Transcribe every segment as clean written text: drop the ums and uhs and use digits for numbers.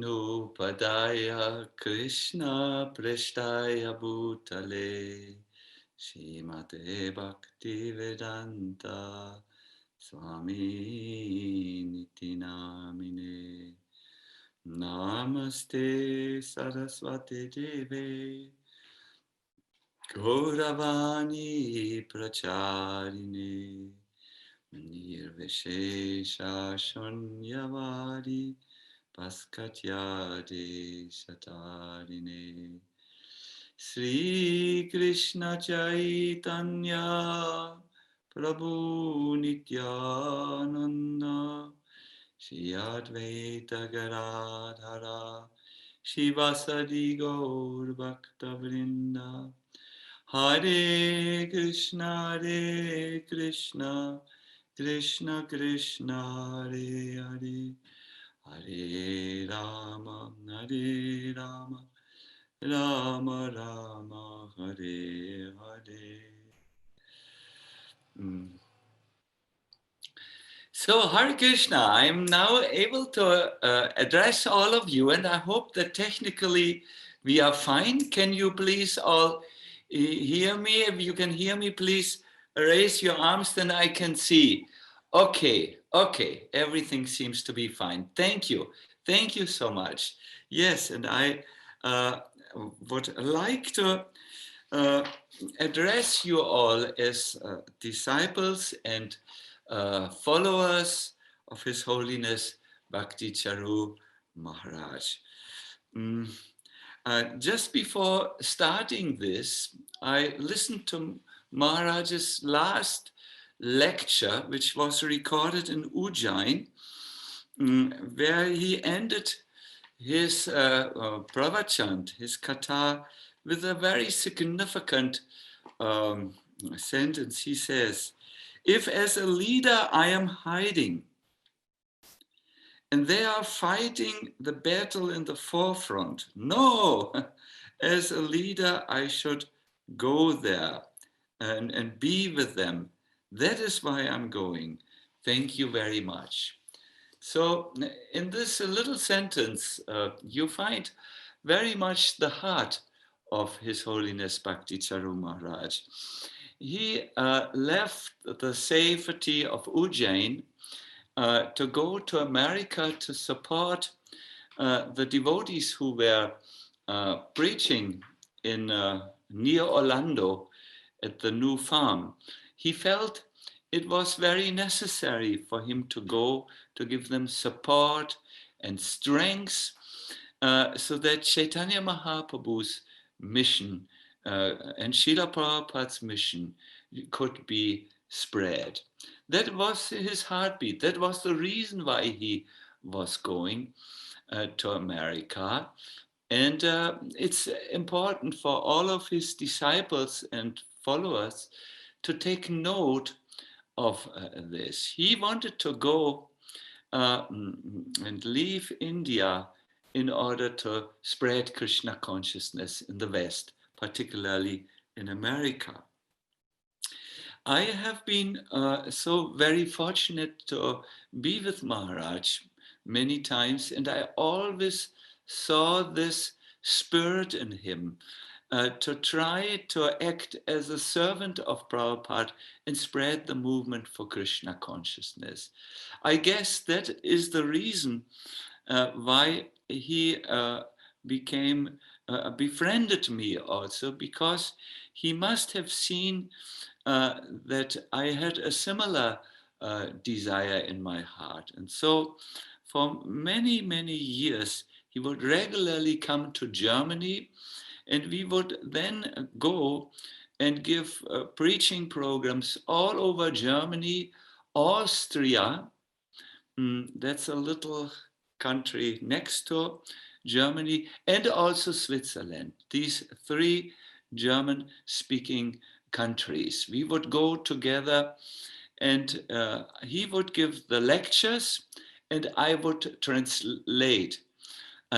Vishnu Padaya Krishna Prashtaya Bhutale Srimate Bhakti Vedanta Swami Niti Namine Namaste Saraswati Deve Gauravani Pracharine Nirvishesha Shunyavadi Paskatyade Satarine Sri Krishna Chaitanya Prabhu Nityananda Shri Advaita Gadadhara Shivasadi Gaur Bhakta Vrinda Hare Krishna Krishna Krishna Hare Hare Hare Rama Rama Rama Hare Hare. Mm. So Hare Krishna, I'm now able to address all of you, and I hope that technically we are fine. Can you please all hear me? If you can hear me, please raise your arms, then I can see. Okay, everything seems to be fine. Thank you so much. Yes, and I would like to address you all as disciples and followers of His Holiness Bhakti Charu Maharaj. Just before starting this, I listened to Maharaj's last lecture, which was recorded in Ujjain, where he ended his pravachan, his katha, with a very significant sentence. He says, if as a leader I am hiding and they are fighting the battle in the forefront, no, as a leader I should go there and be with them. That is why I'm going. Thank you very much. So in this little sentence, you find very much the heart of His Holiness Bhakti Charu Maharaj. He left the safety of Ujjain to go to America to support the devotees who were preaching in near Orlando at the new farm. He felt it was very necessary for him to go to give them support and strength so that Chaitanya Mahaprabhu's mission and Srila Prabhupada's mission could be spread. That was his heartbeat. That was the reason why he was going to America. And it's important for all of his disciples and followers to take note of this. He wanted to go and leave India in order to spread Krishna consciousness in the West, particularly in America. I have been so very fortunate to be with Maharaj many times, and I always saw this spirit in him to try to act as a servant of Prabhupada and spread the movement for Krishna consciousness. I guess that is the reason why he became befriended me also, because he must have seen that I had a similar desire in my heart. And so for many, many years, he would regularly come to Germany, and we would then go and give preaching programs all over Germany, Austria, that's a little country next to Germany, and also Switzerland. These three German-speaking countries. We would go together, and he would give the lectures and I would translate.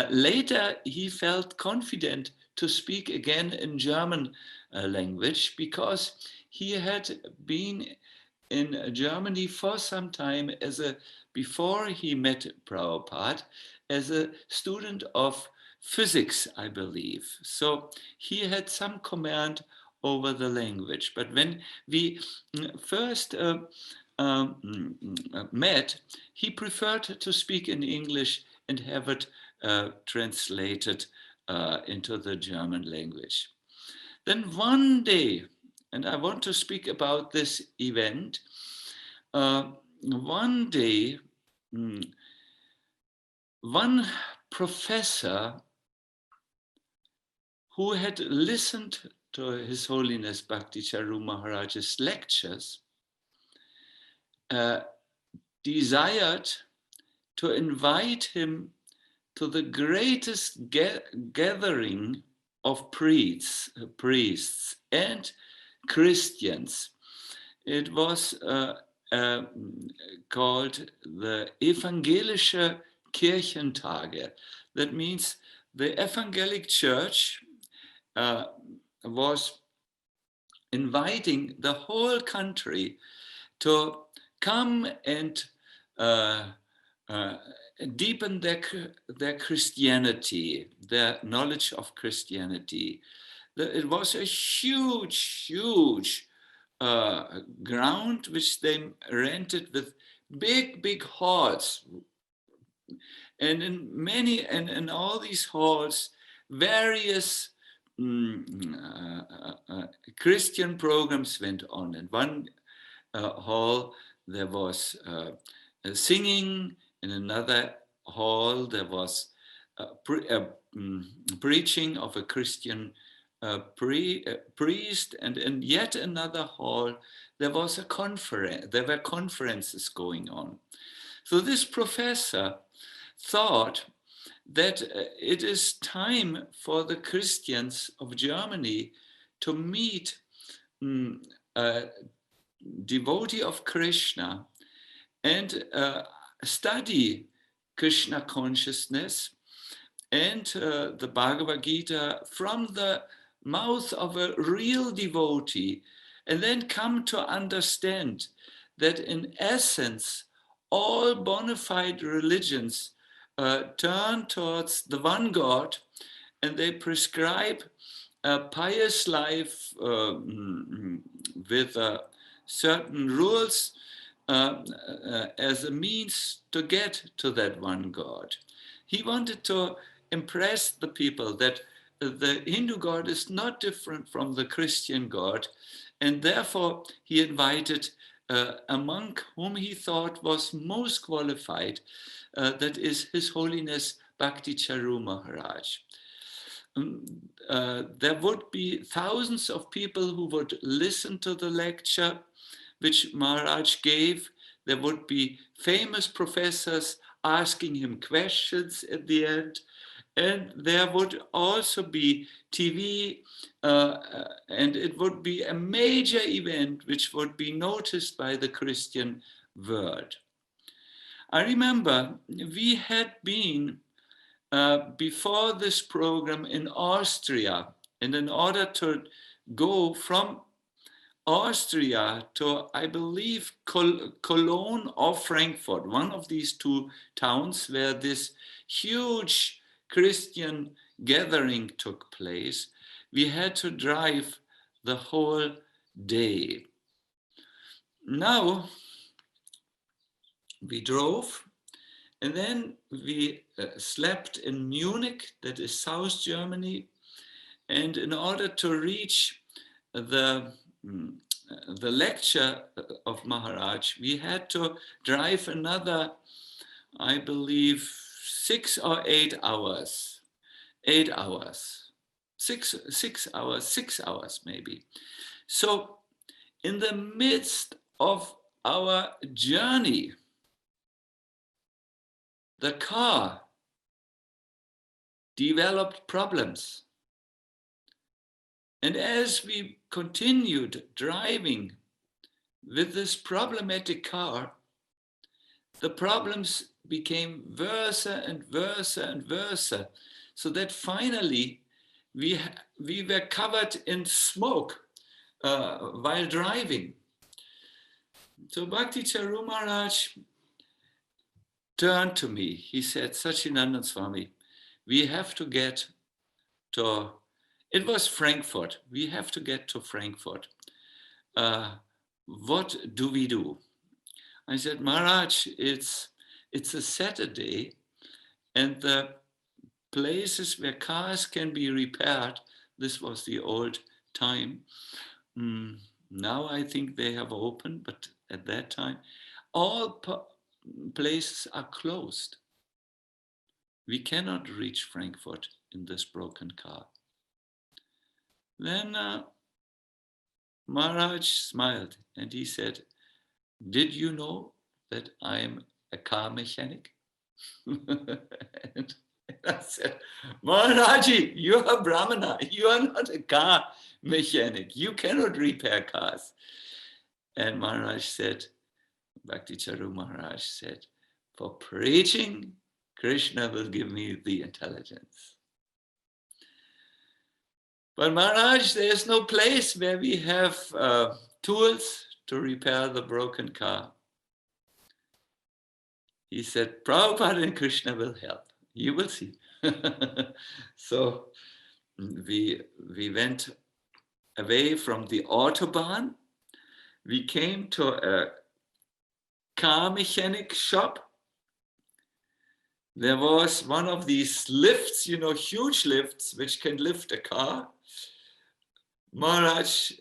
Later, he felt confident to speak again in German language because he had been in Germany for some time before he met Prabhupada as a student of physics, I believe. So he had some command over the language. But when we first met, he preferred to speak in English and have it translated into the German language. Then one day, and I want to speak about this event, one day, one professor who had listened to His Holiness Bhakti Charu Maharaj's lectures desired to invite him to the greatest gathering of priests and Christians. It was called the Evangelische Kirchentage. That means the Evangelic Church was inviting the whole country to come and deepen their Christianity, their knowledge of Christianity. It was a huge ground which they rented with big halls, and in all these halls, various Christian programs went on. In one hall there was singing. In another hall there was preaching of a Christian priest, and in yet another hall there was a conference. There were conferences going on. So this professor thought that it is time for the Christians of Germany to meet a devotee of Krishna and study Krishna consciousness and the Bhagavad Gita from the mouth of a real devotee, and then come to understand that in essence all bona fide religions turn towards the one God, and they prescribe a pious life with certain rules as a means to get to that one God. He wanted to impress the people that the Hindu God is not different from the Christian God, and therefore he invited a monk whom he thought was most qualified, that is His Holiness Bhakti Charu Maharaj. There would be thousands of people who would listen to the lecture which Maharaj gave. There would be famous professors asking him questions at the end. And there would also be TV, and it would be a major event which would be noticed by the Christian world. I remember we had been before this program in Austria, and in order to go from Austria to, I believe, Cologne or Frankfurt, one of these two towns where this huge Christian gathering took place, we had to drive the whole day. Now we drove, and then we slept in Munich, that is South Germany, and in order to reach the lecture of Maharaj, we had to drive another, I believe, 6 or 8 hours. 8 hours. 6 hours maybe. So in the midst of our journey, the car developed problems. And as we continued driving with this problematic car, the problems became worse and worse and worse, so that finally we were covered in smoke while driving. So Bhakti Charu Maharaj turned to me. He said, Sacinandana Swami, we have to get to, it was Frankfurt. We have to get to Frankfurt. What do we do? I said, Maharaj, it's a Saturday, and the places where cars can be repaired, this was the old time. Now I think they have opened, but at that time, all places are closed. We cannot reach Frankfurt in this broken car. Then Maharaj smiled and he said, did you know that I'm a car mechanic? And I said, Maharaji, you are a Brahmana. You are not a car mechanic. You cannot repair cars. And Maharaj said, Bhakti Charu Maharaj said, for preaching, Krishna will give me the intelligence. But Maharaj, there's no place where we have tools to repair the broken car. He said, Prabhupada and Krishna will help. You will see. So we went away from the Autobahn. We came to a car mechanic shop. There was one of these lifts, you know, huge lifts, which can lift a car. Maharaj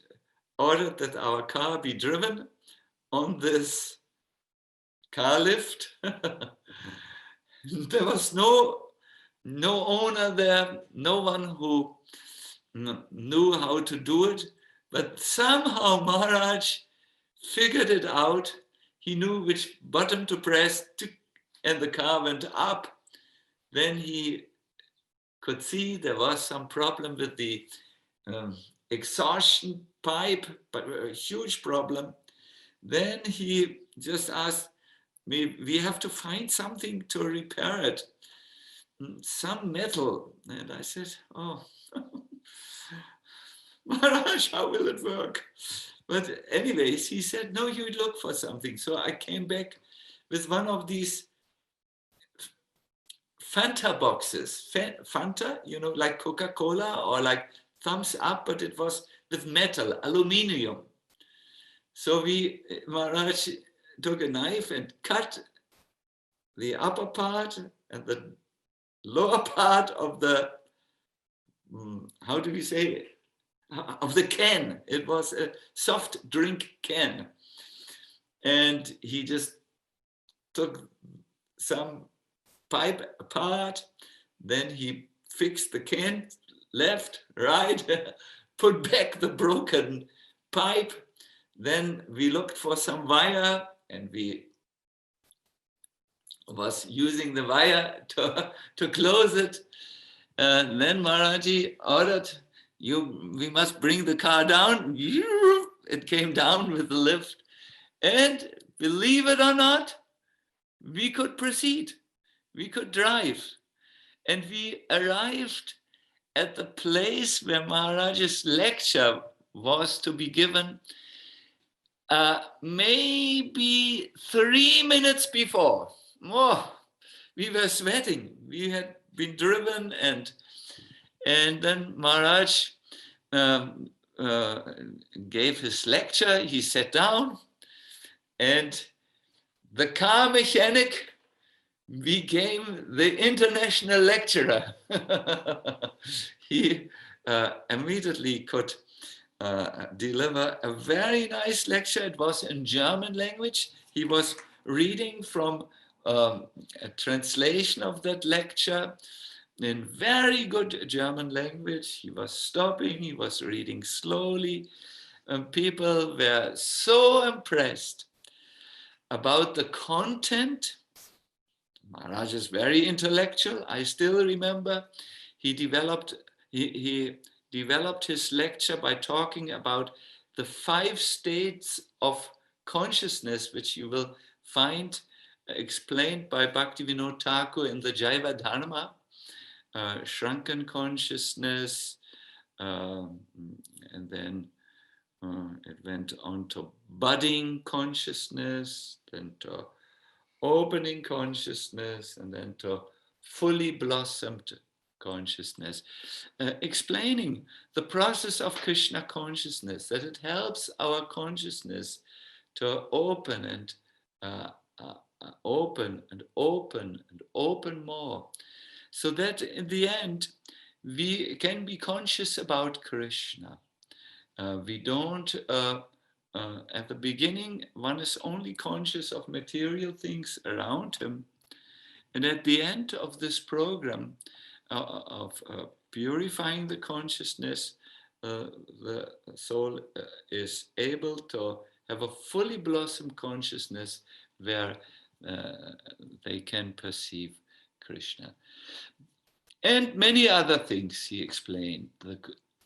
ordered that our car be driven on this car lift. There was no owner there, no one who knew how to do it, but somehow Maharaj figured it out. He knew which button to press, and the car went up. Then he could see there was some problem with the exhaustion pipe, but a huge problem. Then he just asked me, we have to find something to repair it, some metal. And I said, oh, Maharaj, how will it work? But anyways, he said, no, you look for something. So I came back with one of these Fanta boxes. Fanta, you know, like Coca-Cola or like Thumbs Up, but it was with metal, aluminium. So Maharaj took a knife and cut the upper part and the lower part of the, how do we say it? Of the can. It was a soft drink can. And he just took some pipe apart, then he fixed the can, left, right, put back the broken pipe. Then we looked for some wire and we was using the wire to close it. And then Maharaji ordered, we must bring the car down. It came down with the lift. And believe it or not, we could proceed. We could drive. And we arrived at the place where Maharaj's lecture was to be given maybe 3 minutes before. Oh, we were sweating. We had been driven, and then Maharaj gave his lecture. He sat down, and the car mechanic became the international lecturer. He immediately could deliver a very nice lecture. It was in German language. He was reading from a translation of that lecture in very good German language. He was stopping, he was reading slowly, and people were so impressed about the content. Maharaj is very intellectual. I still remember he developed his lecture by talking about the 5 states of consciousness, which you will find explained by Bhaktivinoda Thakur in the Jaiva Dharma, shrunken consciousness, and then it went on to budding consciousness, then to opening consciousness, and then to fully blossomed consciousness, explaining the process of Krishna consciousness, that it helps our consciousness to open and open and open and open more, so that in the end we can be conscious about Krishna. We don't, at the beginning, one is only conscious of material things around him. And at the end of this program of purifying the consciousness, the soul is able to have a fully blossomed consciousness where they can perceive Krishna. And many other things he explained, the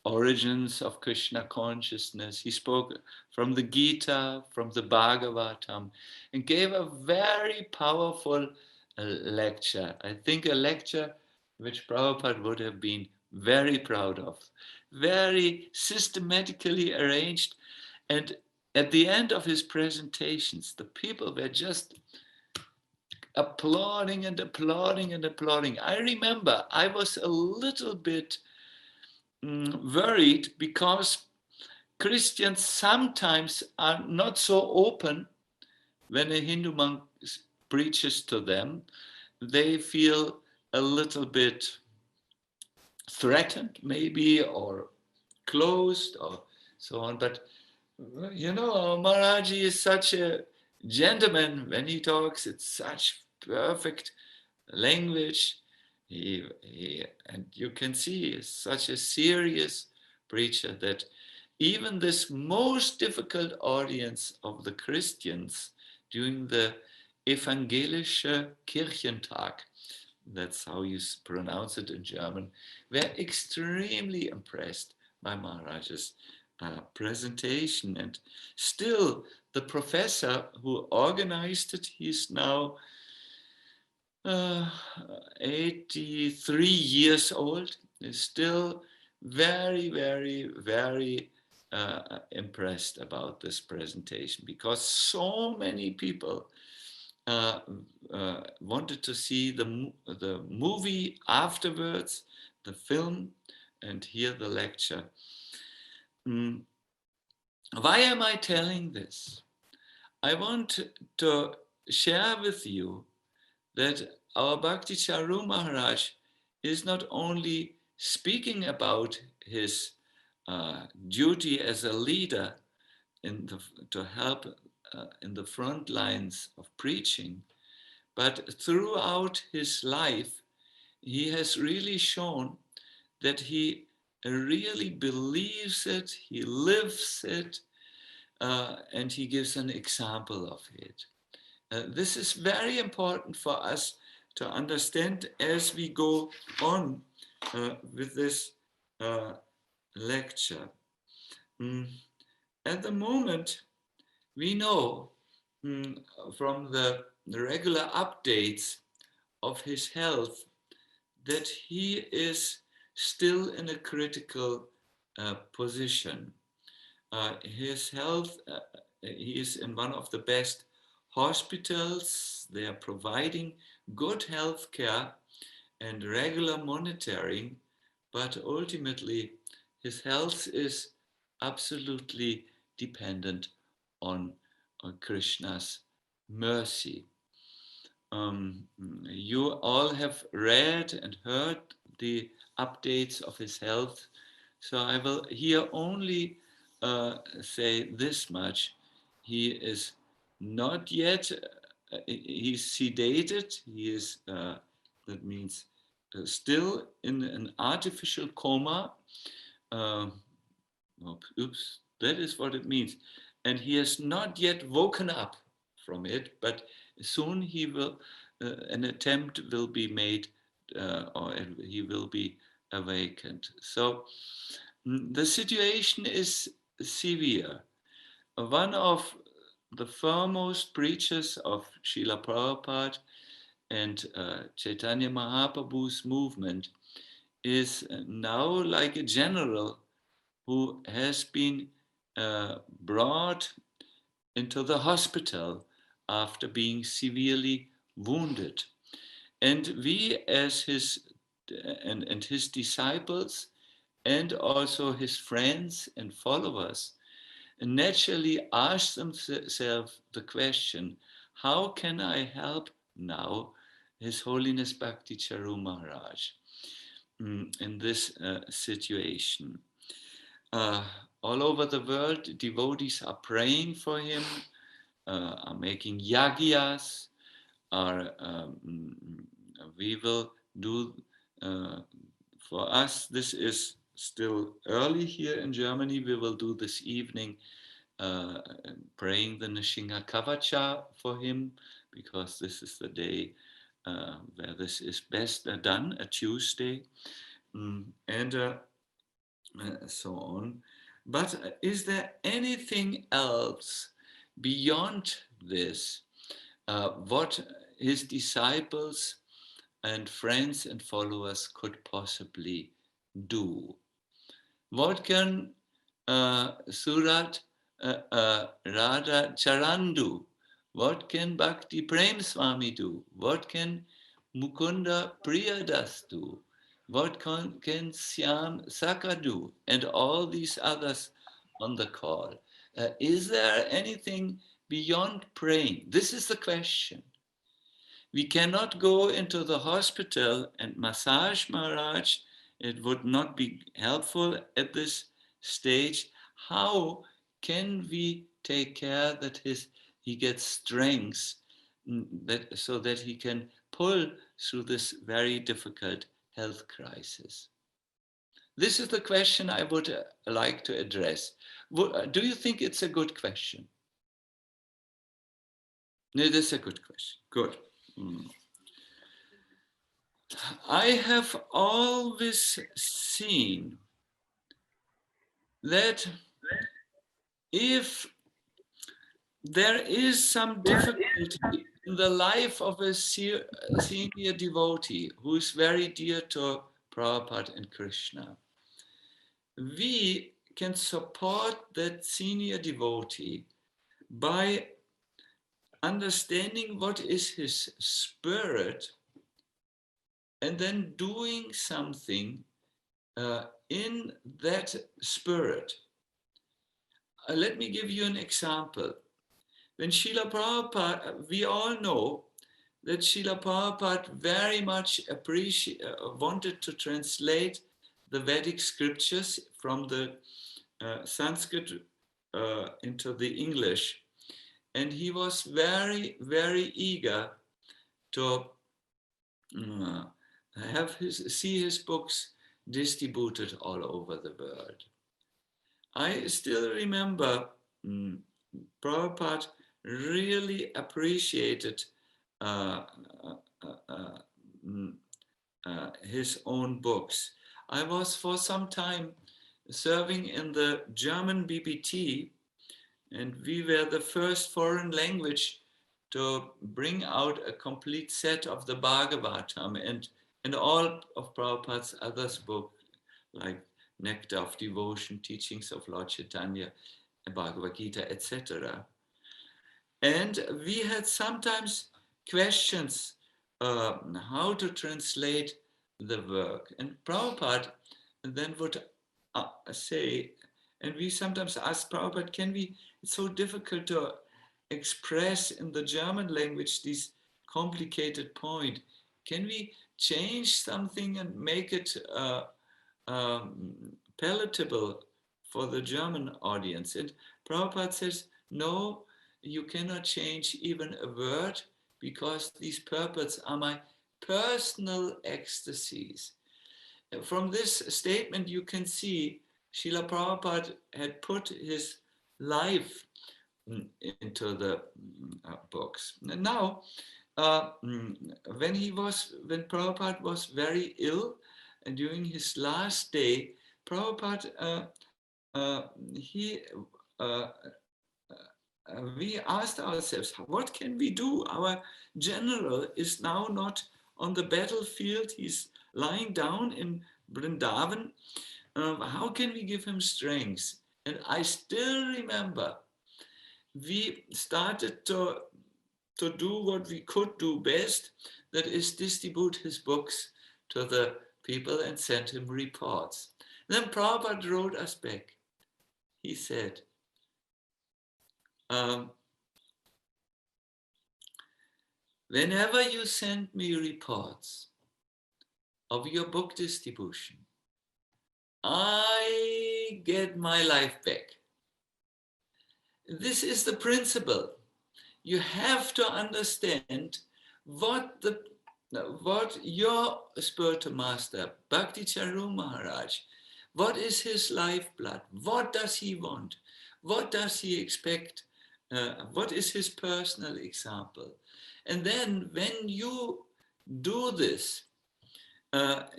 origins of Krishna consciousness. He spoke from the Gita, from the Bhagavatam, and gave a very powerful lecture. I think a lecture which Prabhupada would have been very proud of. Very systematically arranged. And at the end of his presentations, the people were just applauding and applauding and applauding. I remember I was a little bit worried because Christians sometimes are not so open when a Hindu monk preaches to them. They feel a little bit threatened, maybe, or closed, or so on. But you know, Maharaj is such a gentleman when he talks. It's such perfect language. And you can see he's such a serious preacher that even this most difficult audience of the Christians during the Evangelische Kirchentag, that's how you pronounce it in German, were extremely impressed by Maharaj's presentation. And still, the professor who organized it, he's now 83 years old, is still very, very, very impressed about this presentation, because so many people wanted to see the movie afterwards, the film, and hear the lecture. Why am I telling this? I want to share with you that our Bhakti Charu Maharaj is not only speaking about his duty as a leader to help in the front lines of preaching, but throughout his life, he has really shown that he really believes it, he lives it, and he gives an example of it. This is very important for us to understand as we go on with this lecture. At the moment, we know from the regular updates of his health that he is still in a critical position. His health, he is in one of the best hospitals. They are providing good health care and regular monitoring, but ultimately his health is absolutely dependent on Krishna's mercy. You all have read and heard the updates of his health, so I will here only say this much. He is not yet, he's sedated, he is, that means still in an artificial coma. Oops, that is what it means. And he has not yet woken up from it, but soon he will, an attempt will be made, or he will be awakened. So the situation is severe. One of the foremost preachers of Srila Prabhupada and Chaitanya Mahaprabhu's movement is now like a general who has been brought into the hospital after being severely wounded. And we as his and his disciples and also his friends and followers naturally ask themselves the question, how can I help now His Holiness Bhakti Charu Maharaj in this situation? Uh, all over the world, devotees are praying for him, are making yagyas, are we will do uh, for us. This is still early here in Germany. We will do this evening uh, praying the Nishinga Kavacha for him, because this is the day where this is best done, a Tuesday, and so on. But is there anything else beyond this, what his disciples and friends and followers could possibly do? What can Surat Radha Charan do? What can Bhakti Prem Swami do? What can Mukunda Priyadas do? What can Syam Saka do? And all these others on the call. Is there anything beyond praying? This is the question. We cannot go into the hospital and massage Maharaj. It would not be helpful at this stage. How can we take care that he gets strength so that he can pull through this very difficult health crisis? This is the question I would like to address. Do you think it's a good question? No, it is a good question. Good. I have always seen that if there is some difficulty in the life of a senior devotee who is very dear to Prabhupada and Krishna, we can support that senior devotee by understanding what is his spirit and then doing something in that spirit. Let me give you an example. When Srila Prabhupada, we all know that Srila Prabhupada very much wanted to translate the Vedic scriptures from the Sanskrit into the English. And he was very, very eager to see his books distributed all over the world. I still remember Prabhupada really appreciated his own books. I was for some time serving in the German BBT, and we were the first foreign language to bring out a complete set of the Bhagavatam and all of Prabhupada's other books, like Nectar of Devotion, Teachings of Lord Chaitanya, Bhagavad Gita, etc. And we had sometimes questions how to translate the work. And Prabhupada then would say, and we sometimes ask Prabhupada, it's so difficult to express in the German language these complicated points. Can we change something and make it palatable for the German audience? And Prabhupada says, no, you cannot change even a word, because these purports are my personal ecstasies. From this statement, you can see Srila Prabhupada had put his life into the books. And now, when Prabhupada was very ill, and during his last day, Prabhupada, we asked ourselves, what can we do? Our general is now not on the battlefield. He's lying down in Vrindavan. How can we give him strength? And I still remember we started to to do what we could do best, that is distribute his books to the people and send him reports. Then Prabhupada wrote us back. He said, whenever you send me reports of your book distribution, I get my life back. This is the principle. You have to understand what your spiritual master, Bhakti Charu Maharaj, what is his lifeblood? What does he want? What does he expect? What is his personal example? And then when you do this,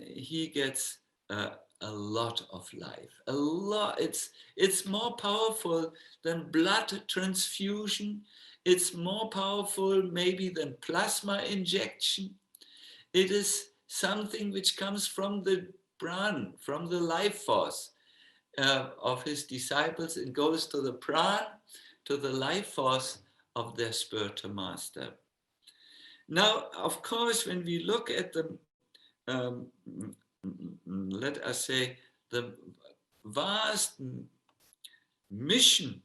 he gets a lot of life. A lot. It's more powerful than blood transfusion. It's more powerful maybe than plasma injection. It is something which comes from the pran, from the life force of his disciples, and goes to the pran, to the life force of their spiritual master. Now, of course, when we look at the, let us say, the vast mission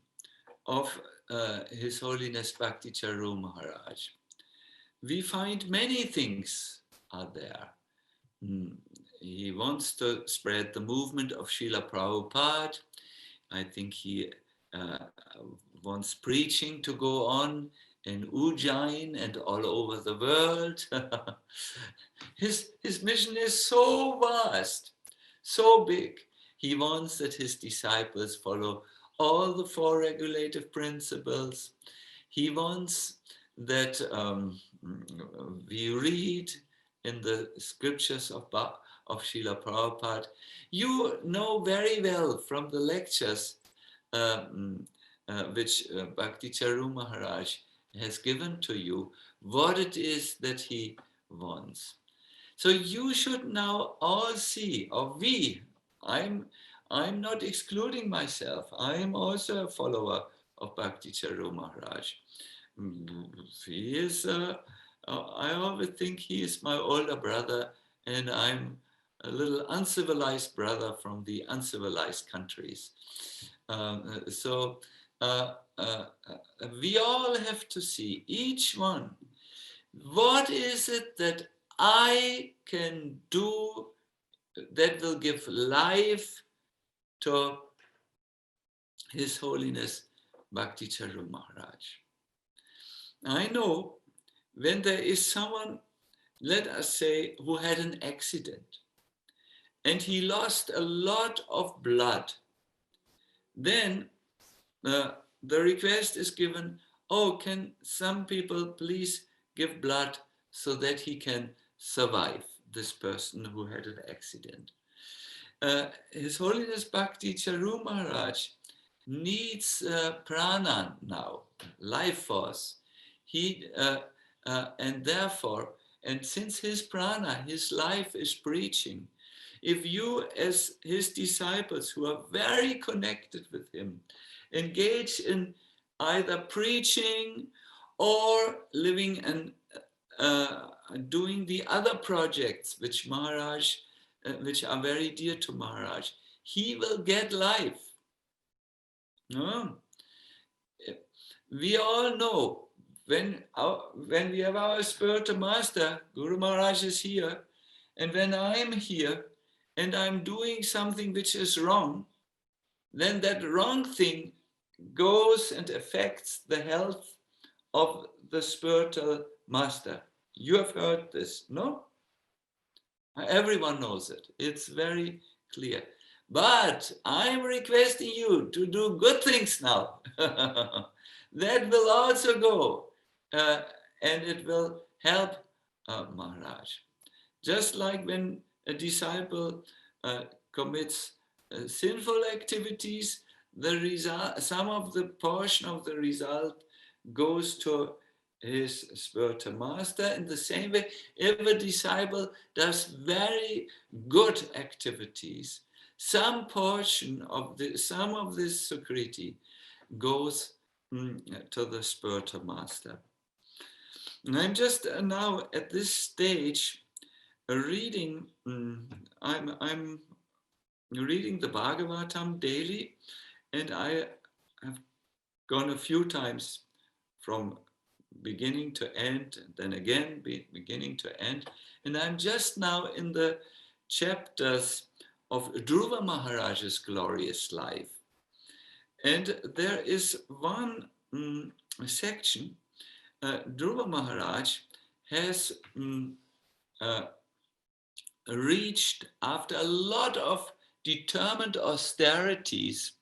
of His Holiness Bhakti Charu Maharaj, we find many things are there. He wants to spread the movement of Srila Prabhupada. I think he wants preaching to go on in Ujjain and all over the world. His mission is so vast, so big. He wants that his disciples follow all the four regulative principles. He wants that we read in the scriptures of Srila Prabhupada. You know very well from the lectures which Bhakti Charu Maharaj has given to you, what it is that he wants. So you should now all see, or we, I'm not excluding myself. I am also a follower of Bhakti Charu Maharaj. He is, I always think he is my older brother, and I'm a little uncivilized brother from the uncivilized countries. So we all have to see, each one, what is it that I can do that will give life to His Holiness Bhakti Charu Maharaj. I know when there is someone, let us say, who had an accident and he lost a lot of blood, then the request is given, oh, can some people please give blood so that he can survive, this person who had an accident. His Holiness Bhakti Charu Maharaj needs prana now, life force. And therefore, and since his prana, his life is preaching, if you as his disciples who are very connected with him, engage in either preaching or living and doing the other projects which Maharaj, which are very dear to Maharaj, he will get life. No? We all know when we have our spiritual master, Guru Maharaj is here, and when I'm here and I'm doing something which is wrong, then that wrong thing goes and affects the health of the spiritual master. You have heard this, no? Everyone knows it. It's very clear. But I'm requesting you to do good things now. That will also go, and it will help Maharaj. Just like when a disciple commits sinful activities, the result, some of the portion of the result goes to his spiritual master. In the same way, if a disciple does very good activities, some portion of this sukriti goes to the spiritual master. And I'm just now at this stage reading. I'm reading the Bhagavatam daily, and I have gone a few times from beginning to end, and then again beginning to end. And I'm just now in the chapters of Dhruva Maharaj's glorious life. And there is one section. Dhruva Maharaj has uh, reached, after a lot of determined austerities,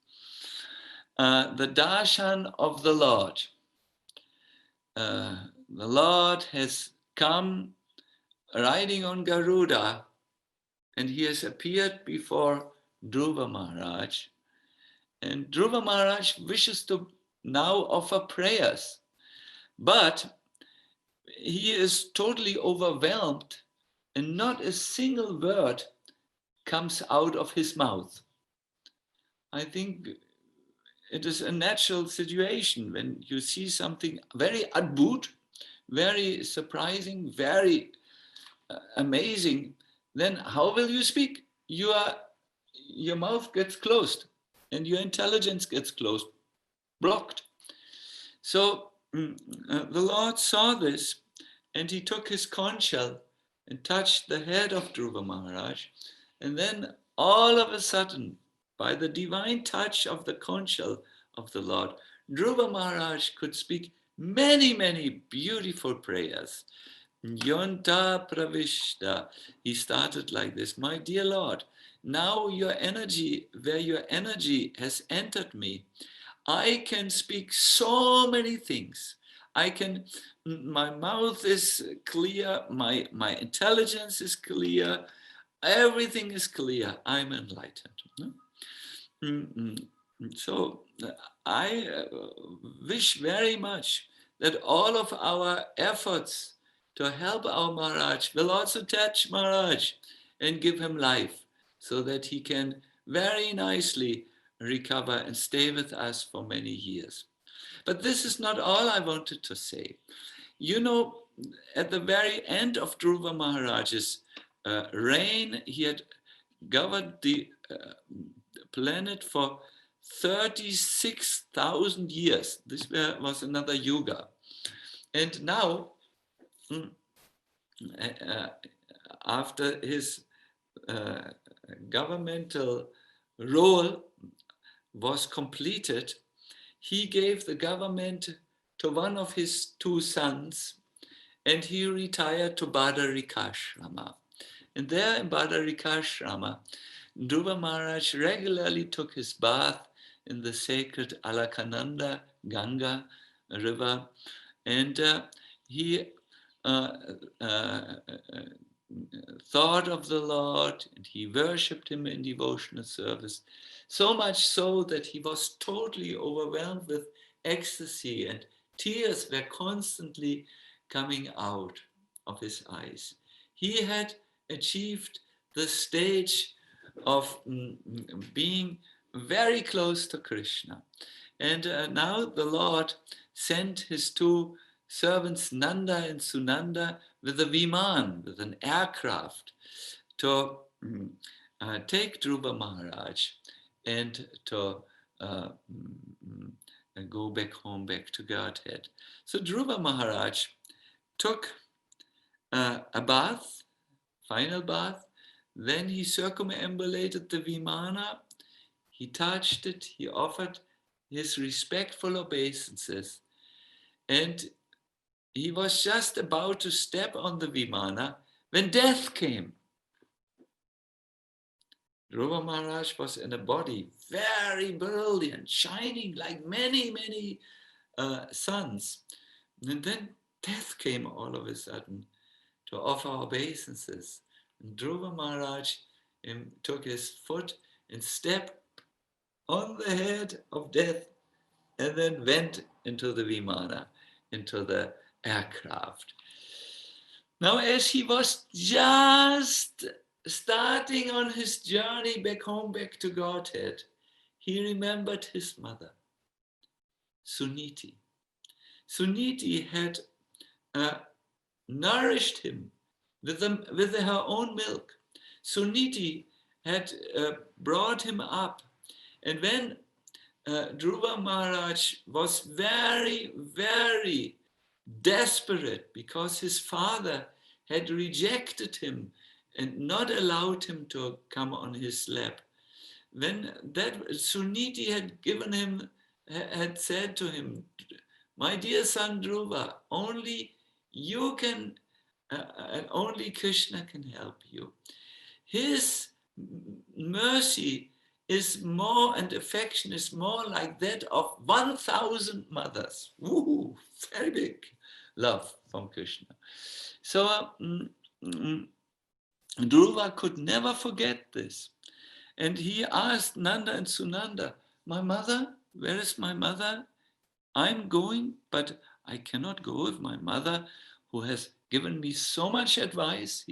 the darshan of the Lord. The Lord has come riding on Garuda, and he has appeared before Dhruva Maharaj. And Dhruva Maharaj wishes to now offer prayers, but he is totally overwhelmed, and not a single word comes out of his mouth. I think it is a natural situation when you see something very adbhut, very surprising, very amazing, then how will you speak? Your mouth gets closed and your intelligence gets closed, blocked. So the Lord saw this, and he took his conch shell and touched the head of Dhruva Maharaj. And then all of a sudden, by the divine touch of the conch shell of the Lord, Dhruva Maharaj could speak many, many beautiful prayers. Yonta Pravishta. He started like this: My dear Lord, now your energy, where your energy has entered me, I can speak so many things. My mouth is clear, my intelligence is clear, everything is clear. I'm enlightened. So I wish very much that all of our efforts to help our Maharaj will also touch Maharaj and give him life, so that he can very nicely recover and stay with us for many years. But this is not all I wanted to say. You know, at the very end of Dhruva Maharaj's reign, he had governed the planet for 36,000 years. This was another yuga. And now, after his governmental role was completed, he gave the government to one of his two sons, and he retired to Badarikashrama. And there in Badarikashrama, Dhruva Maharaj regularly took his bath in the sacred Alakananda Ganga river, and he thought of the Lord, and he worshipped him in devotional service, so much so that he was totally overwhelmed with ecstasy, and tears were constantly coming out of his eyes. He had achieved the stage of being very close to Krishna. And now the Lord sent his two servants, Nanda and Sunanda, with a viman, with an aircraft, to take Dhruva Maharaj and to go back home, back to Godhead. So Dhruva Maharaj took a bath, final bath, then he circumambulated the Vimana, he touched it, he offered his respectful obeisances, and he was just about to step on the Vimana when death came. Dhruva Maharaj was in a body very brilliant, shining like many, many suns. And then death came all of a sudden to offer obeisances. And Dhruva Maharaj took his foot and stepped on the head of death, and then went into the Vimana, into the aircraft. Now, as he was just starting on his journey back home, back to Godhead, he remembered his mother, Suniti. Suniti had nourished him with her own milk. Suniti had brought him up. And when Dhruva Maharaj was very, very desperate because his father had rejected him and not allowed him to come on his lap, when that Suniti had said to him, my dear son Dhruva, only you can, and only Krishna can help you. His mercy is more, and affection is more like that of 1,000 mothers. Woo, very big love from Krishna. So Dhruva could never forget this. And he asked Nanda and Sunanda, my mother, where is my mother? I'm going, but I cannot go with my mother, who has given me so much advice.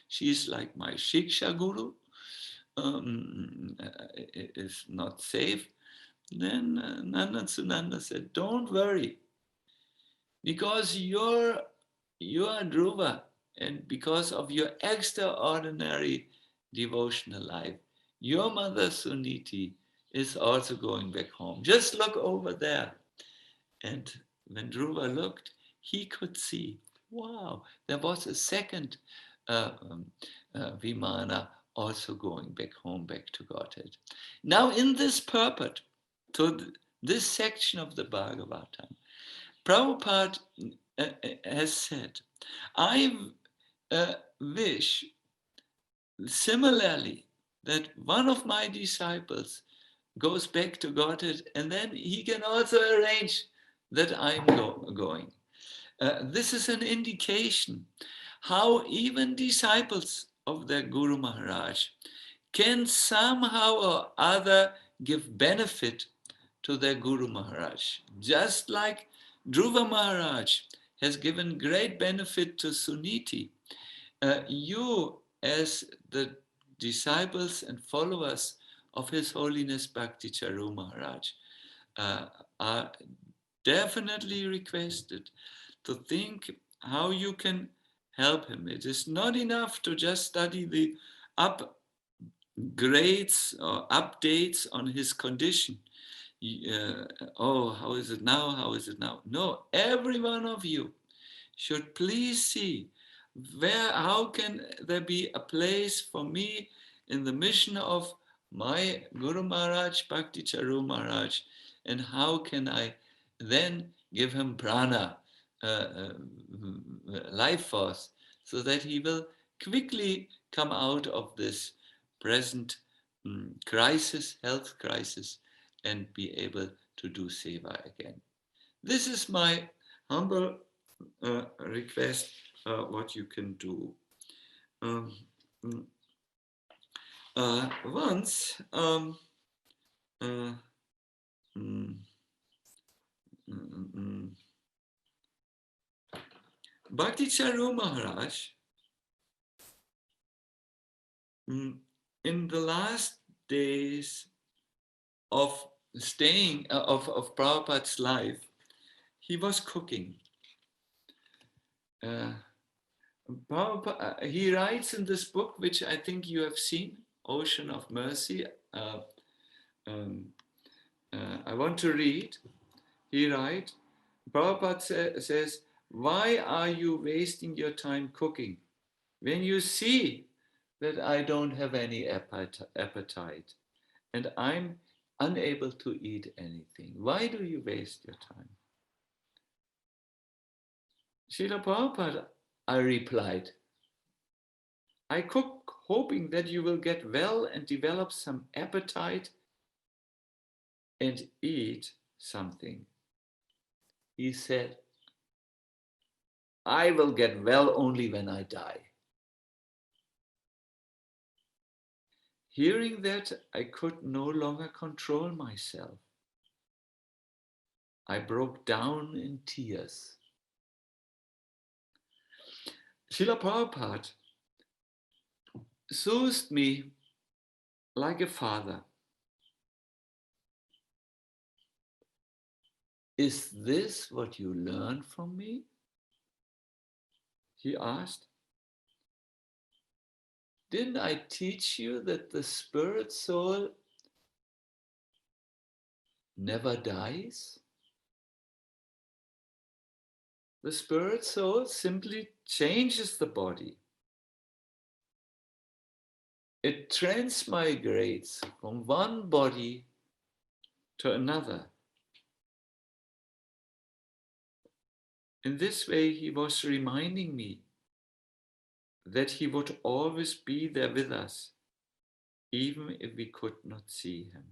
She's like my Shiksha Guru, is not safe. Then Nanda and Sunanda said, don't worry, because you're Dhruva, and because of your extraordinary devotional life, your mother Suniti is also going back home. Just look over there. And when Dhruva looked, he could see, wow, there was a second Vimana also going back home, back to Godhead. Now in this purport, to this section of the Bhagavatam, Prabhupada has said, I wish similarly that one of my disciples goes back to Godhead, and then he can also arrange that I'm going. This is an indication how even disciples of their Guru Maharaj can somehow or other give benefit to their Guru Maharaj. Just like Dhruva Maharaj has given great benefit to Suniti, you as the disciples and followers of His Holiness Bhakti Charu Maharaj are definitely requested to think how you can help him. It is not enough to just study the upgrades or updates on his condition. How is it now? How is it now? No, every one of you should please see how can there be a place for me in the mission of my Guru Maharaj, Bhakti Charu Maharaj, and how can I then give him prana, life force, so that he will quickly come out of this present crisis, health crisis, and be able to do seva again. This is my humble request, what you can do. Once, Bhakti Charu Maharaj, in the last days of staying, of Prabhupada's life, he was cooking. He writes in this book, which I think you have seen, Ocean of Mercy. I want to read. He writes, Prabhupada says, why are you wasting your time cooking when you see that I don't have any appetite and I'm unable to eat anything? Why do you waste your time? Srila Prabhupada, I replied, I cook hoping that you will get well and develop some appetite and eat something. He said, I will get well only when I die. Hearing that, I could no longer control myself. I broke down in tears. Srila Prabhupada soothed me like a father. Is this what you learn from me? he asked, didn't I teach you that the spirit soul never dies? The spirit soul simply changes the body. It transmigrates from one body to another. In this way, he was reminding me that he would always be there with us, even if we could not see him.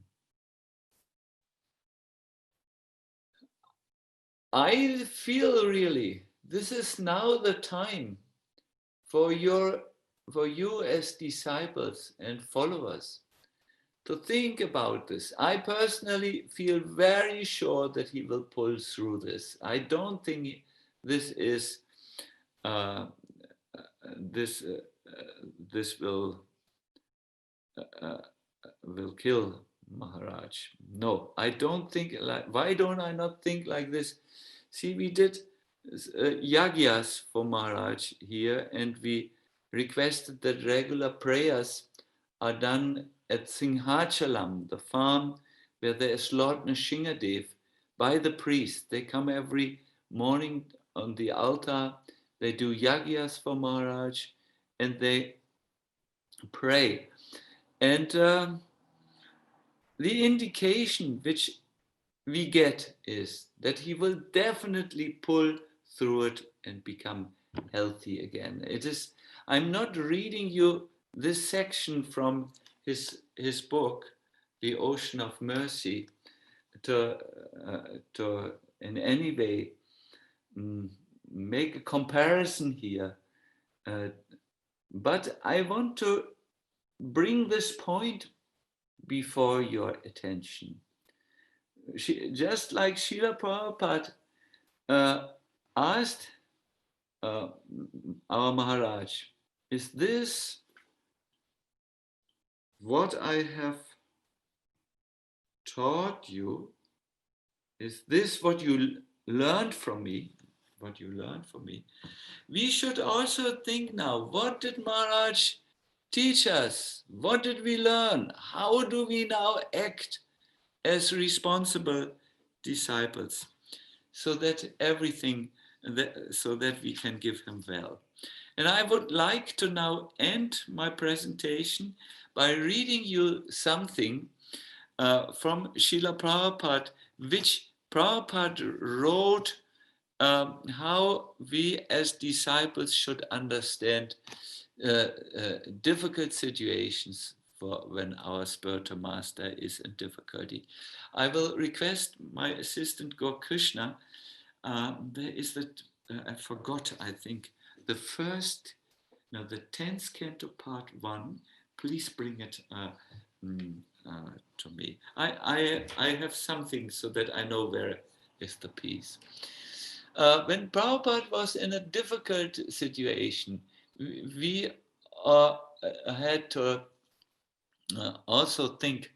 I feel really this is now the time for you as disciples and followers to think about this. I personally feel very sure that he will pull through this. I don't think this is this will kill Maharaj. No, I don't think like. Why don't I not think like this? See, we did yagyas for Maharaj here, and we requested that regular prayers are done at Singhachalam, the farm where there is Lord Nrsingadev, by the priest. They come every morning on the altar, they do yagyas for Maharaj, and they pray. And the indication which we get is that he will definitely pull through it and become healthy again. It is, I'm not reading you this section from his book, The Ocean of Mercy, to in any way make a comparison here. But I want to bring this point before your attention. Just like Srila Prabhupada asked our Maharaj, is this what I have taught you? Is this what you learned from me? What you learned from me? We should also think now, what did Maharaj teach us? What did we learn? How do we now act as responsible disciples so that so that we can give him well? And I would like to now end my presentation by reading you something from Srila Prabhupada, which Prabhupada wrote how we as disciples should understand difficult situations for when our spiritual master is in difficulty. I will request my assistant Gaur Krishna. There is that, I forgot, I think, the 10th canto part 1. Please bring it to me. I have something so that I know where is the piece. When Prabhupada was in a difficult situation, we had to also think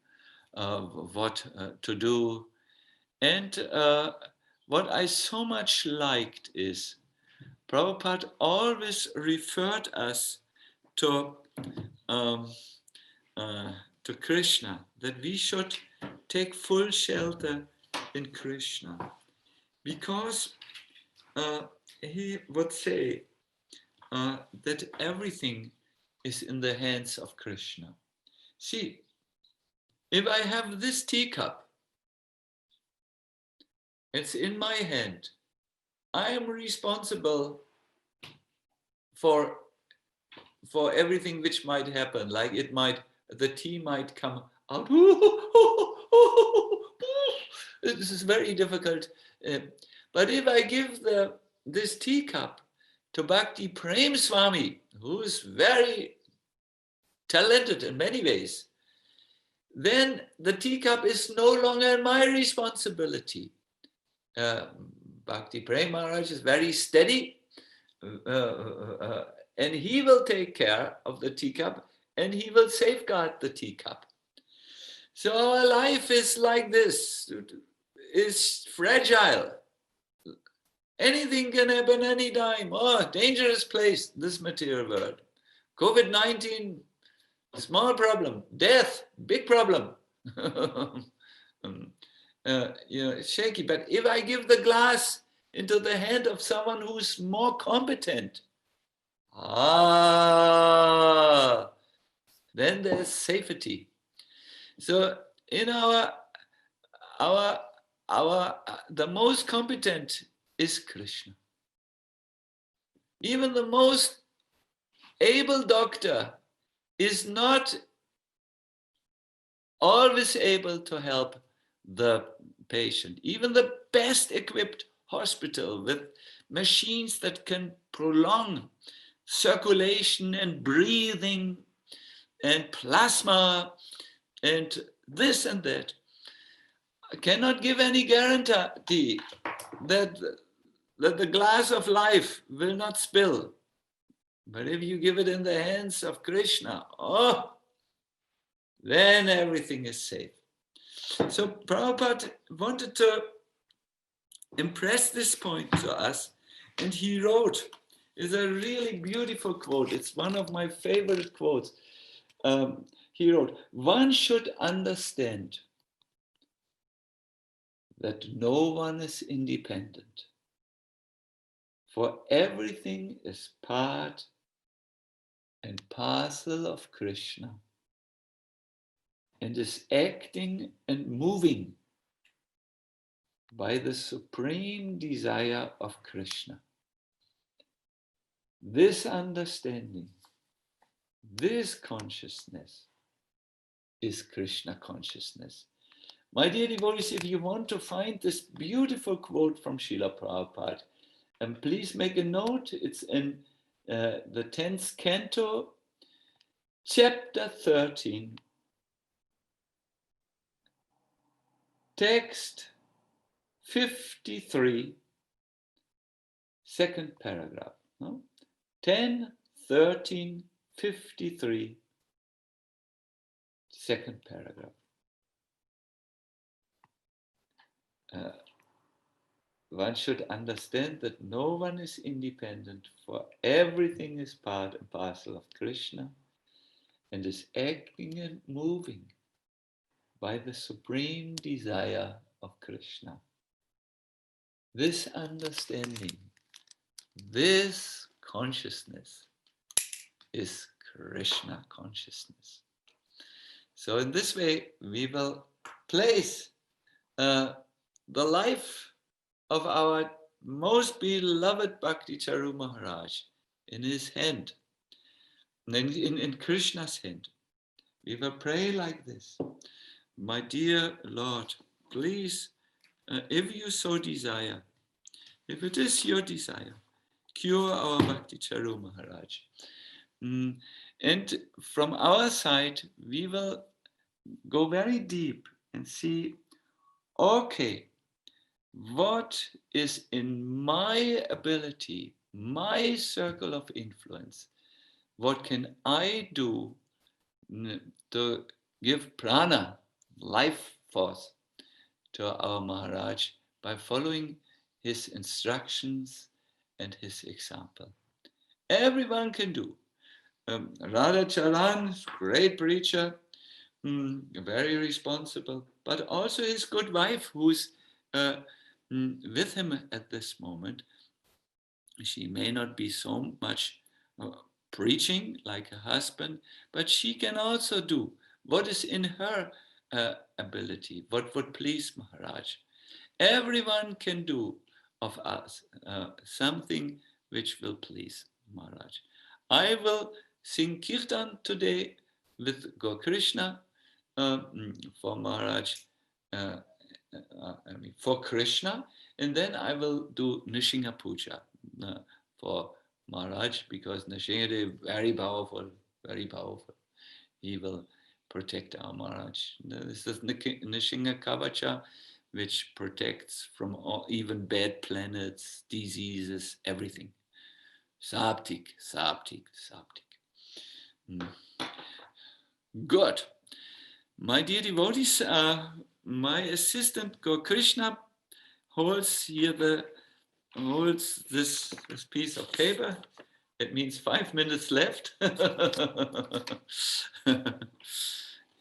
of what to do. And what I so much liked is Prabhupada always referred us to Krishna, that we should take full shelter in Krishna, because he would say that everything is in the hands of Krishna. See, if I have this teacup, it's in my hand. I am responsible for everything which might happen. Like the tea might come out. This is very difficult. But if I give this teacup to Bhakti Prem Swami, who is very talented in many ways, then the teacup is no longer my responsibility. Bhakti Prem Maharaj is very steady, and he will take care of the teacup, and he will safeguard the teacup. So our life is like this, is fragile. Anything can happen anytime. Oh, dangerous place, this material world. COVID-19, small problem. Death, big problem. It's shaky. But if I give the glass into the hand of someone who's more competent, then there's safety. So in the most competent is Krishna. Even the most able doctor is not always able to help the patient. Even the best equipped hospital with machines that can prolong circulation and breathing and plasma and this and that cannot give any guarantee that the glass of life will not spill. But if you give it in the hands of Krishna, then everything is safe. So Prabhupada wanted to impress this point to us, and he wrote, it's a really beautiful quote. It's one of my favorite quotes. He wrote, one should understand that no one is independent, for everything is part and parcel of Krishna and is acting and moving by the supreme desire of Krishna. This understanding, this consciousness is Krishna consciousness. My dear devotees, if you want to find this beautiful quote from Srila Prabhupada, and please make a note, it's in the 10th canto, chapter 13, text 53, second paragraph. No? 10, 13, 53, second paragraph. One should understand that no one is independent, for everything is part and parcel of Krishna and is acting and moving by the supreme desire of Krishna. This understanding, this consciousness is Krishna consciousness. So in this way, we will place the life of our most beloved Bhakti Charu Maharaj in his hand, in Krishna's hand. We will pray like this. My dear Lord, please, if you so desire, if it is your desire, cure our Bhakti Charu Maharaj. And from our side, we will go very deep and see, okay, what is in my ability, my circle of influence? What can I do to give prana, life force, to our Maharaj by following his instructions and his example? Everyone can do. Radha Charan, great preacher, very responsible, but also his good wife who's with him at this moment. She may not be so much preaching like a husband, but she can also do what is in her ability, what would please Maharaj. Everyone can do of us something which will please Maharaj. I will sing Kirtan today with Gaur Krishna for Maharaj, for Krishna, and then I will do Nishinga Puja for Maharaj, because Nishinga is very powerful, very powerful. He will protect our Maharaj. This is Nishinga Kavacha, which protects from all, even bad planets, diseases, everything. Saptik. Good. My dear devotees, my assistant Gaur Krishna holds here the holds this piece of paper. It means 5 minutes left.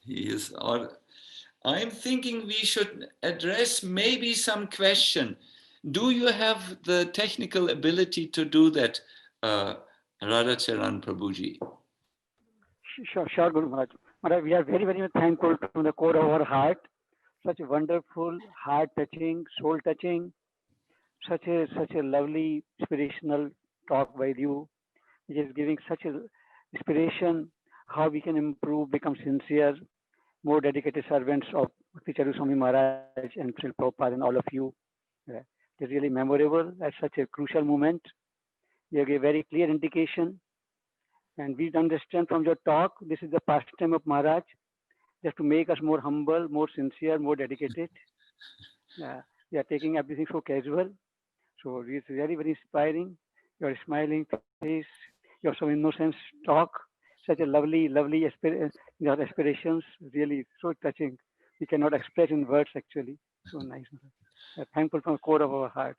He is all. I'm thinking we should address maybe some question. Do you have the technical ability to do that, Radhacharan Prabhuji? Sure, Guru Maharaj. Maharaj, we are very, very much thankful from the core of our heart. Such a wonderful, heart-touching, soul-touching, such a lovely, inspirational talk by you, which is giving such a inspiration how we can improve, become sincere, more dedicated servants of Bhakti Charu Swami Maharaj and Srila Prabhupada and all of you. Uh, It is really memorable at such a crucial moment. You gave very clear indication, and we understand from your talk this is the pastime of Maharaj, just to make us more humble, more sincere, more dedicated. We are taking everything so casual. So it's very, very inspiring. Your smiling face, your so innocent talk, such a lovely, lovely your aspirations, really so touching. We cannot express in words actually. So nice. We are thankful from the core of our heart.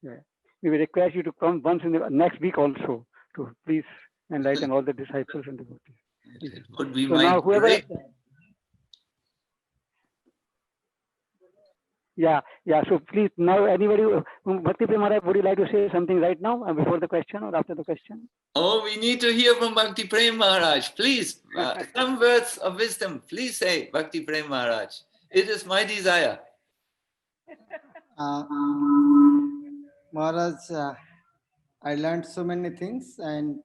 Yeah. We will request you to come once in the next week also to please enlighten all the disciples and devotees. It would be So my now whoever, great. yeah. So please now anybody, Bhakti Prem Maharaj, would you like to say something right now before the question or after the question? Oh, we need to hear from Bhakti Prem Maharaj. Please, some words of wisdom. Please say, Bhakti Prem Maharaj. It is my desire. Maharaj, I learned so many things and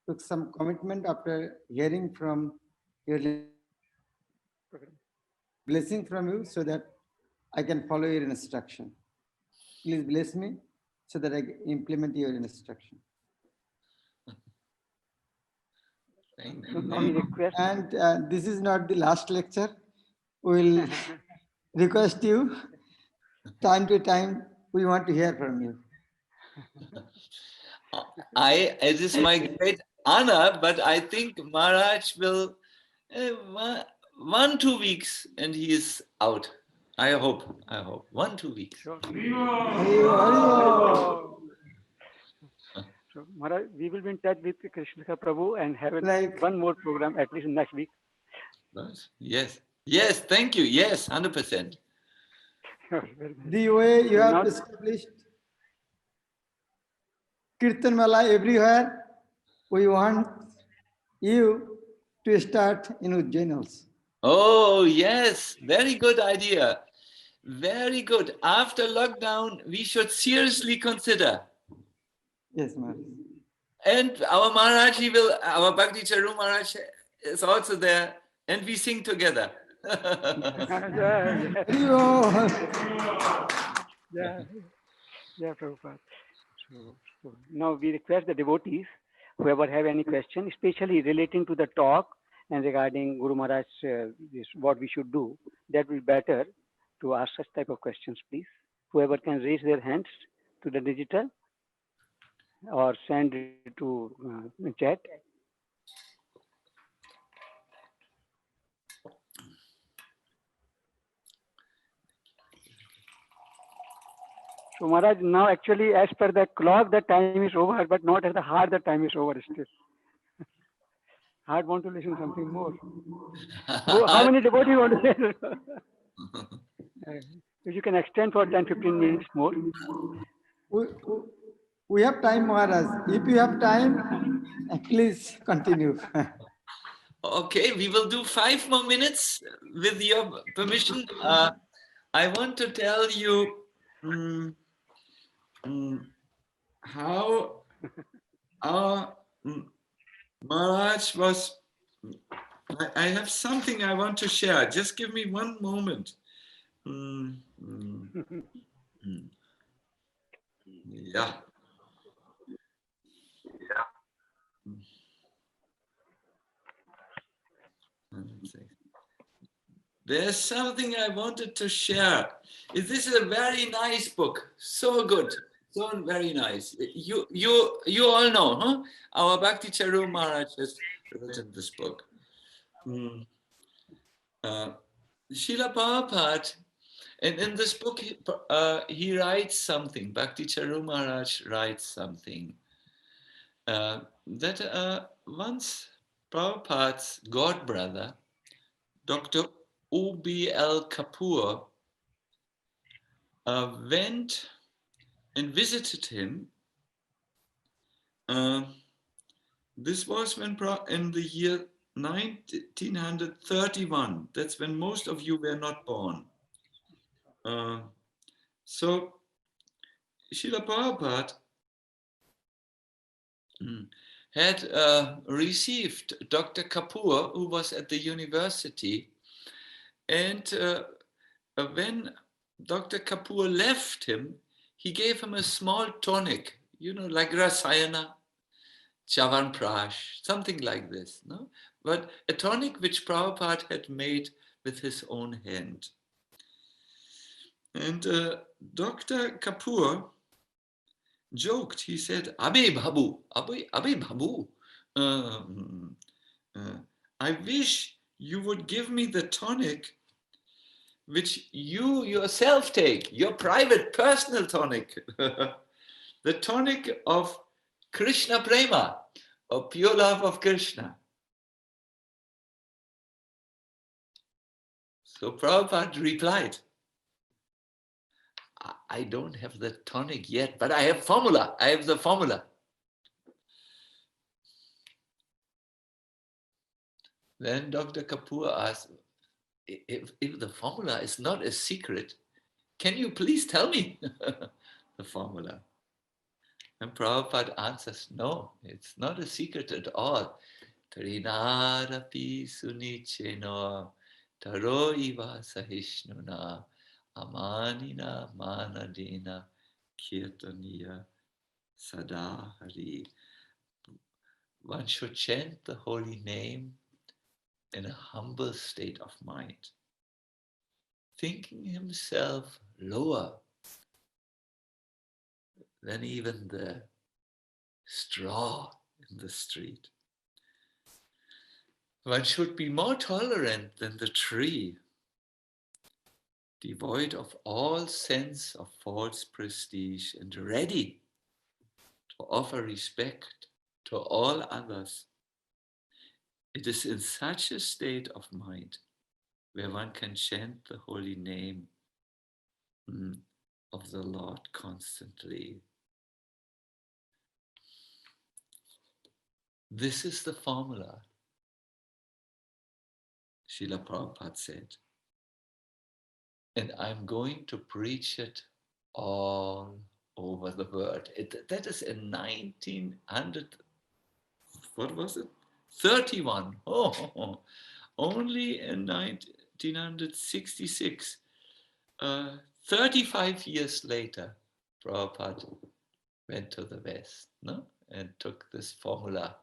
took some commitment after hearing from your blessing from you so that I can follow your instruction. Please bless me so that I implement your instruction. And this is not the last lecture. We'll request you time to time. We want to hear from you. It is my great honor, but I think Maharaj will 1-2 weeks and he is out. I hope 1-2 weeks. Sure. So Maharaj, we will be in touch with Krishna Prabhu and have one more program at least next week. Yes, thank you. Yes, 100%. The way you have established Kirtan Mala everywhere, we want you to start in Ujjain also. Oh, yes. Very good idea. Very good. After lockdown, we should seriously consider. Yes, Maharaj. And our Maharaj, our Bhakti Charu Maharaj is also there, and we sing together. Yeah, Prabhupada. So now we request the devotees, whoever have any question, especially relating to the talk and regarding Guru Maharaj, what we should do, that will be better to ask such type of questions, please. Whoever can raise their hands to the digital or send it to chat. So Maharaj, now actually as per the clock the time is over, but not at the heart the time is over still. Heart want to listen something more. How many devotees want to say? If you can extend for 10-15 minutes more. We have time, Maharaj. If you have time, please continue. Okay, we will do 5 more minutes with your permission. I want to tell you how our Maharaj was. I have something I want to share. Just give me one moment. Yeah. There's something I wanted to share. This is a very nice book. So good. So very nice. You all know, huh? Our Bhakti Charu Maharaj has written this book. Srila Prabhupada And in this book, he writes something, Bhakti Charu Maharaj writes something, that once Prabhupada's god brother, Dr. O.B.L. Kapoor, went and visited him. This was when in the year 1931. That's when most of you were not born. So Srila Prabhupada had received Dr. Kapoor, who was at the university, and when Dr. Kapoor left him, he gave him a small tonic, you know, like Rasayana, Chavanprash, something like this, no? But a tonic which Prabhupada had made with his own hand. And Dr. Kapoor joked, he said, Abhi Babu, Abhi Babu, I wish you would give me the tonic which you yourself take, your private personal tonic, the tonic of Krishna Prema, of pure love of Krishna. So Prabhupada replied, I don't have the tonic yet, but I have formula. I have the formula. Then Dr. Kapoor asked, if the formula is not a secret, can you please tell me the formula? And Prabhupada answers, no, it's not a secret at all. Trinarapi sunicheno taro iva sahishnuna amanina manadina kirtaniya sadahari. One should chant the holy name in a humble state of mind, thinking himself lower than even the straw in the street. One should be more tolerant than the tree, devoid of all sense of false prestige and ready to offer respect to all others. It is in such a state of mind where one can chant the holy name of the Lord constantly. This is the formula, Srila Prabhupada said. And I'm going to preach it all over the world. That is in 1900, what was it? 31. Oh, only in 1966. 35 years later, Prabhupada went to the West, no? And took this formula.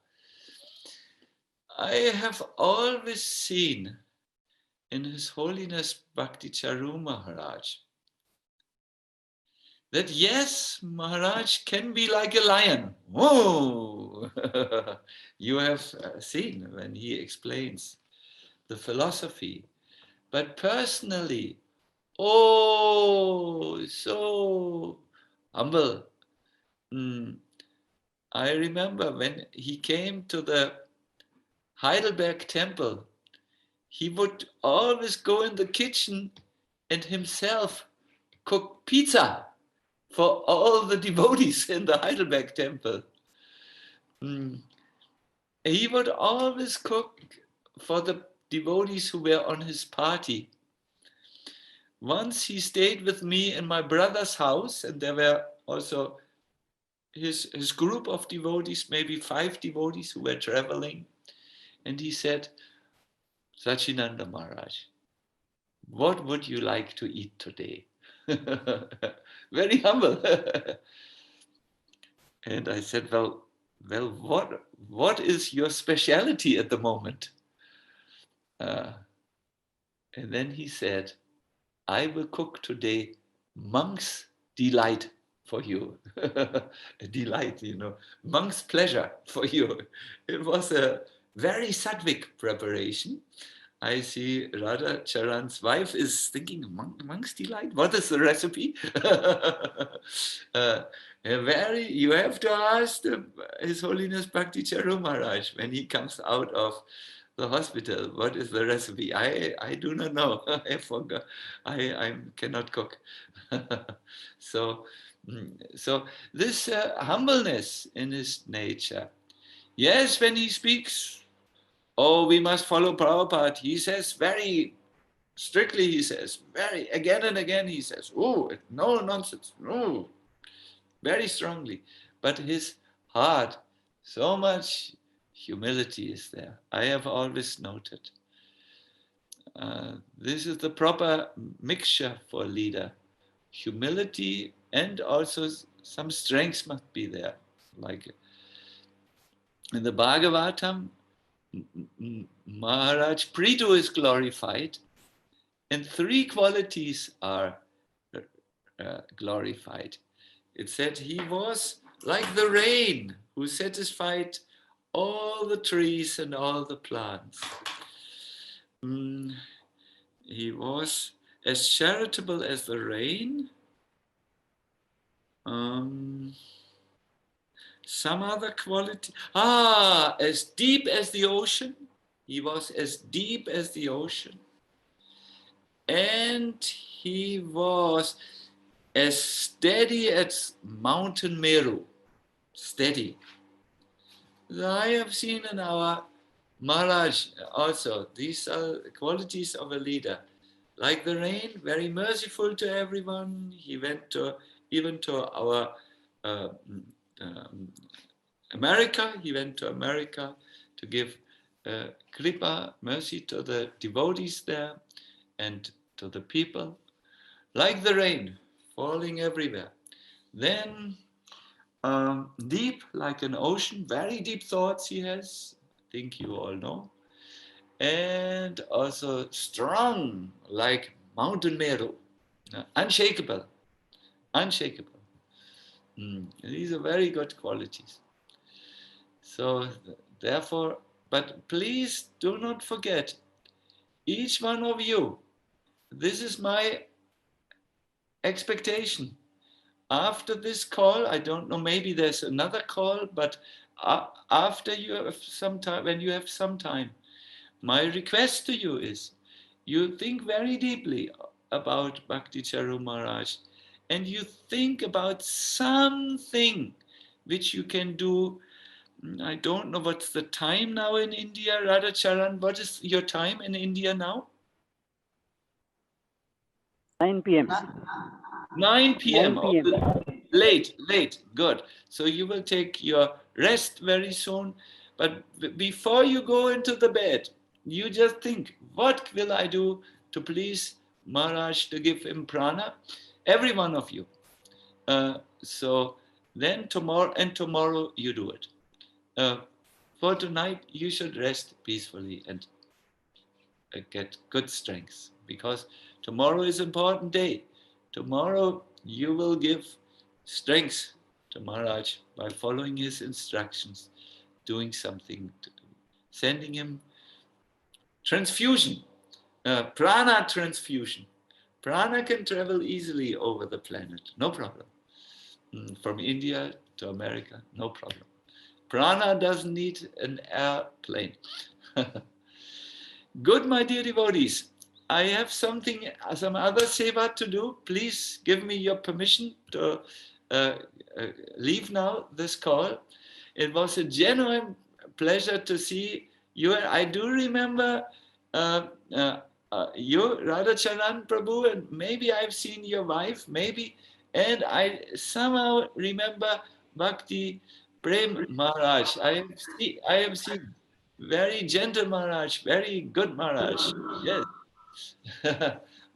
I have always seen in His Holiness Bhakti Charu Maharaj that yes, Maharaj can be like a lion. Whoa! You have seen when he explains the philosophy. But personally, oh, so humble. I remember when he came to the Heidelberg temple, he would always go in the kitchen and himself cook pizza for all the devotees in the Heidelberg temple. He would always cook for the devotees who were on his party. Once he stayed with me in my brother's house, and there were also his group of devotees, maybe 5 devotees who were traveling. And he said, Sacinandana Maharaj, what would you like to eat today? Very humble. And I said, well, what is your specialty at the moment? And then he said, I will cook today monk's delight for you. A delight, you know, monk's pleasure for you. It was a very sattvic preparation. I see Radha Charan's wife is thinking, monk's delight, what is the recipe? You have to ask His Holiness Bhakti Charu Maharaj when he comes out of the hospital, what is the recipe? I do not know. I forgot. I cannot cook. so, so this humbleness in his nature. Yes, when he speaks, oh, we must follow Prabhupada. He says very strictly, he says, very again and again, he says, oh, no nonsense, no, very strongly. But his heart, so much humility is there. I have always noted. This is the proper mixture for a leader. Humility and also some strength must be there. Like in the Bhagavatam, Maharaj Prithu is glorified, and three qualities are glorified. It said he was like the rain who satisfied all the trees and all the plants. He was as charitable as the rain. Some other quality. As deep as the ocean. He was as deep as the ocean. And he was as steady as Mountain Meru. Steady. I have seen in our Maharaj also, these are qualities of a leader. Like the rain, very merciful to everyone. He went even to our America. He went to America to give kripa, mercy to the devotees there and to the people. Like the rain, falling everywhere. Then deep, like an ocean, very deep thoughts he has. I think you all know. And also strong, like Mountain Meru, unshakable, unshakable. These are very good qualities. So therefore, but please do not forget, each one of you, this is my expectation. After this call, I don't know, maybe there's another call, but after you have some time, when you have some time, my request to you is, you think very deeply about Bhakti Charu Maharaj, and you think about something which you can do. I don't know what's the time now in India, Radha Charan. What is your time in India now? 9 p.m. 9 p.m. 9 p.m. Late, good. So you will take your rest very soon. But before you go into the bed, you just think, what will I do to please Maharaj, to give him prana? Every one of you. So then tomorrow you do it. For tonight, you should rest peacefully and get good strength, because tomorrow is an important day. Tomorrow you will give strength to Maharaj by following his instructions, doing something, sending him transfusion, prana transfusion. Prana can travel easily over the planet, no problem. From India to America, no problem. Prana doesn't need an airplane. Good, my dear devotees. I have some other seva to do. Please give me your permission to leave now this call. It was a genuine pleasure to see you. I do remember you, Radhacharan Prabhu, and maybe I've seen your wife, maybe, and I somehow remember Bhakti Prem Maharaj. I have seen very gentle Maharaj, very good Maharaj. Yes.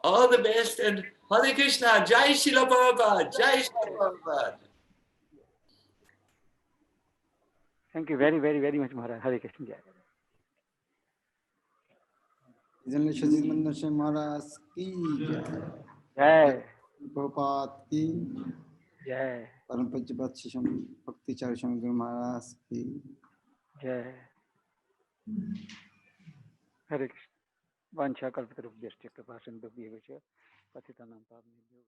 All the best, and Hare Krishna, Jai Shila Prabhupada, Jai Shila Prabhupada. Thank you very, very, very much, Maharaj. Hare Krishna. Maharaj ki Jai. Prabhupada ki Jai. Param Pujya Bhakti Charu Swami Guru Maharaj ki Jai. Hare Krishna. Vancha kalpatarubhyascha kripa sindhubhyevacha patitanam pavnebhyo